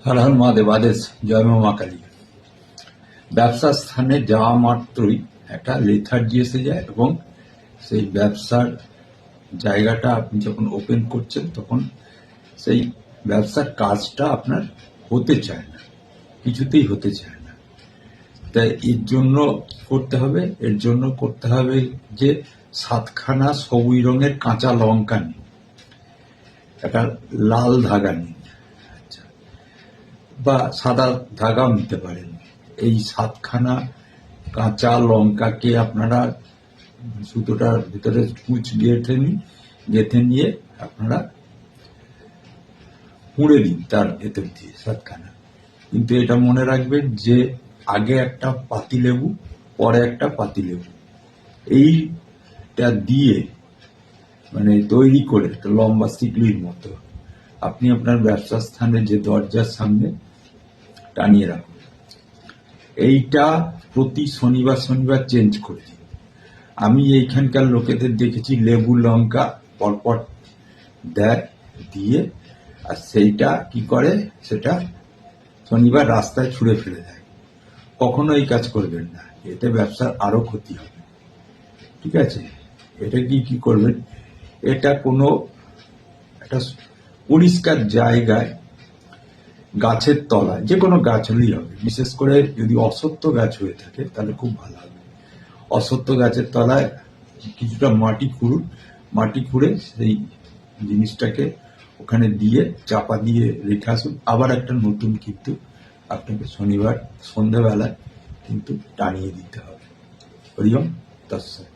হর হর মহাদেব, আদেশ, জয় মা কালী। ব্যবসার স্থানে যাওয়া মাত্রই একটা লেথার্জি এসে যায় এবং সেই ব্যবসার জায়গাটা আপনি যখন ওপেন করছেন তখন সেই ব্যবসার কাজটা আপনার হতে চায় না, কিছুতেই হতে চায় না। তাই এর জন্য করতে হবে যে 7খানা সবুজ রঙের কাঁচা লঙ্কা নিন, একটা লাল ধাগা নিন, বা সাদা ধাগাও নিতে পারেন। এই 7খানা কাঁচা লঙ্কাকে আপনারা সুতোটার ভিতরে কুচ গেঁথে নিয়ে আপনারা পুড়ে দিন তার ভেতর দিয়ে 7খানা। কিন্তু এটা মনে রাখবেন যে আগে একটা পাতিলেবু, পরে একটা পাতিলেবু, এইটা দিয়ে মানে তৈরি করে একটা লম্বা সিকলির মতো আপনি আপনার ব্যবসা স্থানে যে দরজার সামনে টানিয়ে রাখুন। এইটা প্রতি শনিবার শনিবার চেঞ্জ করে দিন। আমি এইখানকার লোকেদের দেখেছি লেবু লঙ্কা পরপর দেয়, দিয়ে আর সেইটা কি করে, সেটা শনিবার রাস্তায় ছুঁড়ে ফেলে দেয়। কখনো এই কাজ করবেন না, এতে ব্যবসার আরো ক্ষতি হবে। ঠিক আছে, এটা কি করবেন, এটা কোনো একটা পরিষ্কার জায়গায়, গাছের তলায়, যে কোনো গাছ হলেই হবে, বিশেষ করে যদি অশ্বত্থ গাছ হয়ে থাকে তাহলে খুব ভালো হবে। অশ্বত্থ গাছের তলায় কিছুটা মাটি খুঁড়ে সেই জিনিসটাকে ওখানে দিয়ে চাপা দিয়ে রেখে আসুন। আবার একটা নতুন কিন্তু আপনাকে শনিবার সন্ধ্যাবেলায় কিন্তু টানিয়ে দিতে হবে। হরি ওম তৎসৎ।